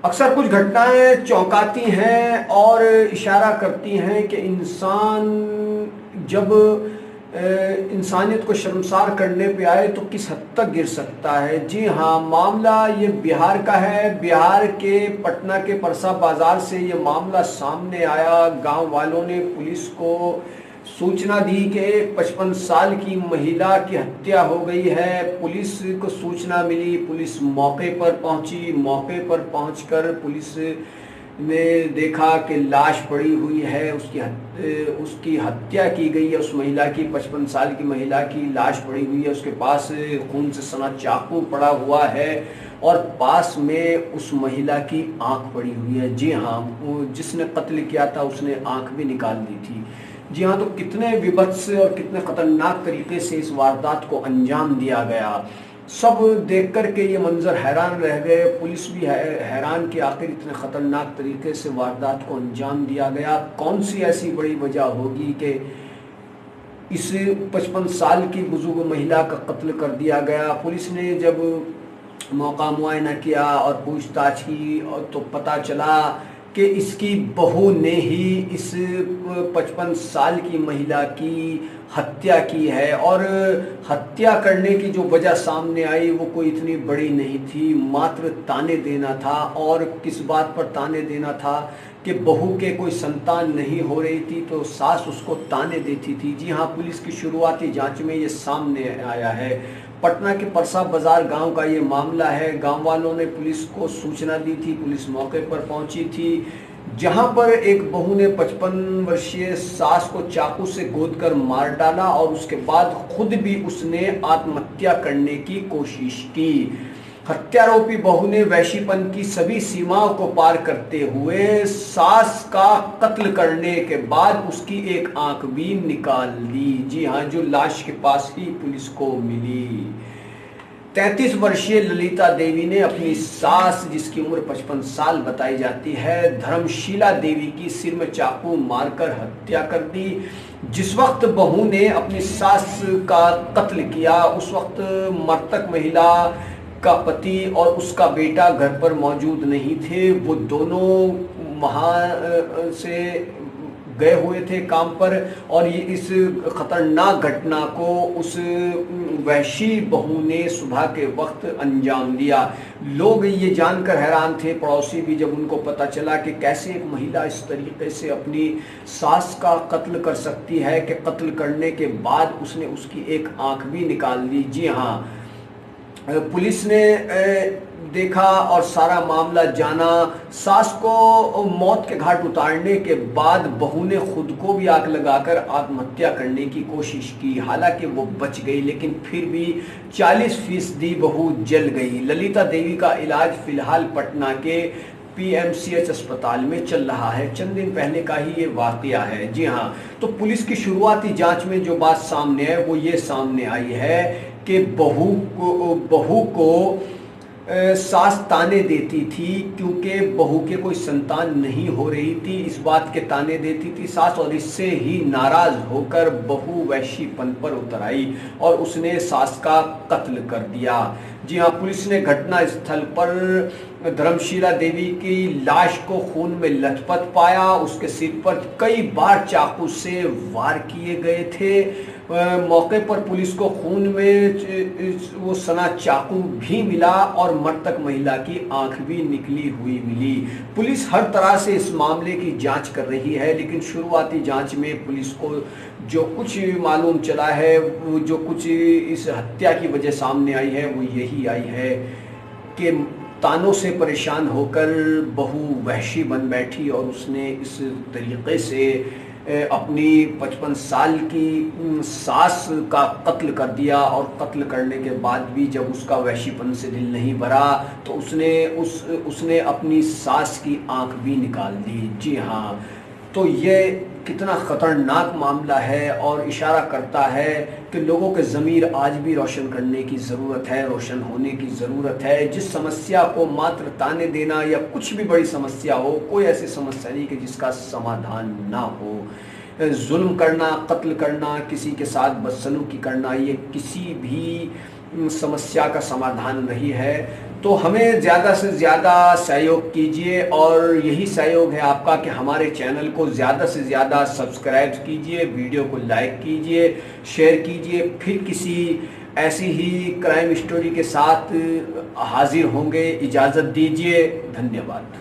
अक्सर कुछ घटनाएं चौंकाती हैं और इशारा करती हैं कि इंसान जब इंसानियत को शर्मसार करने पे आए तो किस हद तक गिर सकता है। जी हाँ, मामला ये बिहार का है। बिहार के पटना के परसा बाजार से ये मामला सामने आया। गांव वालों ने पुलिस को सूचना दी कि 55 साल की महिला की हत्या हो गई है। पुलिस को सूचना मिली, पुलिस मौके पर पहुंची। मौके पर पहुंचकर पुलिस ने देखा कि लाश पड़ी हुई है, उसकी हत्या की गई है। उस महिला की 55 साल की महिला की लाश पड़ी हुई है, उसके पास खून से सना चाकू पड़ा हुआ है और पास में उस महिला की आंख पड़ी हुई है। जी हाँ, जिसने कत्ल किया था उसने आंख भी निकाल दी थी। जी हाँ, तो कितने विभत्स और कितने खतरनाक तरीके से इस वारदात को अंजाम दिया गया। सब देख कर के ये मंजर हैरान रह गए। पुलिस भी हैरान कि आखिर इतने खतरनाक तरीके से वारदात को अंजाम दिया गया। कौन सी ऐसी बड़ी वजह होगी कि इस 55 साल की बुजुर्ग महिला का कत्ल कर दिया गया। पुलिस ने जब मौका मुआयना किया और पूछताछ की और तो पता चला कि इसकी बहू ने ही इस 55 साल की महिला की हत्या की है। और हत्या करने की जो वजह सामने आई वो कोई इतनी बड़ी नहीं थी, मात्र ताने देना था। और किस बात पर ताने देना था कि बहू के कोई संतान नहीं हो रही थी तो सास उसको ताने देती थी। जी हाँ, पुलिस की शुरुआती जांच में ये सामने आया है। पटना के परसा बाजार गांव का ये मामला है। गांव वालों ने पुलिस को सूचना दी थी, पुलिस मौके पर पहुंची थी, जहां पर एक बहू ने 55 वर्षीय सास को चाकू से गोदकर मार डाला और उसके बाद खुद भी उसने आत्महत्या करने की कोशिश की। हत्यारोपी बहू ने वैशीपन की सभी सीमाओं को पार करते हुए सास का कत्ल करने के बाद उसकी एक आंख भी निकाल ली। जी हाँ, जो लाश के पास ही पुलिस को मिली। 33 वर्षीय ललिता देवी ने अपनी सास, जिसकी उम्र 55 साल बताई जाती है, धर्मशीला देवी की सिर में चाकू मारकर हत्या कर दी। जिस वक्त बहू ने अपनी सास का कत्ल किया उस वक्त मृतक महिला का पति और उसका बेटा घर पर मौजूद नहीं थे। वो दोनों वहाँ से गए हुए थे काम पर और ये इस खतरनाक घटना को उस वहशी बहू ने सुबह के वक्त अंजाम दिया। लोग ये जानकर हैरान थे, पड़ोसी भी, जब उनको पता चला कि कैसे एक महिला इस तरीके से अपनी सास का कत्ल कर सकती है कि कत्ल करने के बाद उसने उसकी एक आंख भी निकाल दी। जी हाँ, पुलिस ने देखा और सारा मामला जाना। सास को मौत के घाट उतारने के बाद बहू ने खुद को भी आग लगाकर आत्महत्या करने की कोशिश की। हालांकि वो बच गई, लेकिन फिर भी 40% बहू जल गई। ललिता देवी का इलाज फिलहाल पटना के PMCH अस्पताल में चल रहा है। चंद दिन पहले का ही ये वाकया है। जी हाँ, तो पुलिस की शुरुआती जांच में जो बात सामने है वो ये सामने आई है कि बहू को सास ताने देती थी क्योंकि बहू के कोई संतान नहीं हो रही थी। इस बात के ताने देती थी सास, और इससे ही नाराज होकर बहू वैशीपन पर उतर आई और उसने सास का कत्ल कर दिया। जी हाँ, पुलिस ने घटना स्थल पर धर्मशीला देवी की लाश को खून में लथपथ पाया। उसके सिर पर कई बार चाकू से वार किए गए थे। मौके पर पुलिस को खून में वो सना चाकू भी मिला और मृतक महिला की आंख भी निकली हुई मिली। पुलिस हर तरह से इस मामले की जांच कर रही है, लेकिन शुरुआती जांच में पुलिस को जो कुछ मालूम चला है, वो जो कुछ इस हत्या की वजह सामने आई है वो यही आई है कि तानों से परेशान होकर बहू वहशी बन बैठी और उसने इस तरीके से अपनी 55 साल की सास का कत्ल कर दिया। और कत्ल करने के बाद भी जब उसका वहशीपन से दिल नहीं भरा तो उसने अपनी सास की आंख भी निकाल दी। जी हाँ, तो ये कितना ख़तरनाक मामला है और इशारा करता है कि लोगों के ज़मीर आज भी रोशन करने की ज़रूरत है, रोशन होने की ज़रूरत है। जिस समस्या को मात्र ताने देना या कुछ भी बड़ी समस्या हो, कोई ऐसी समस्या नहीं कि जिसका समाधान ना हो। जुल्म करना, कत्ल करना, किसी के साथ बदसलूकी करना, ये किसी भी समस्या का समाधान नहीं है। तो हमें ज़्यादा से ज़्यादा सहयोग कीजिए, और यही सहयोग है आपका कि हमारे चैनल को ज़्यादा से ज़्यादा सब्सक्राइब कीजिए, वीडियो को लाइक कीजिए, शेयर कीजिए। फिर किसी ऐसी ही क्राइम स्टोरी के साथ हाजिर होंगे। इजाज़त दीजिए। धन्यवाद।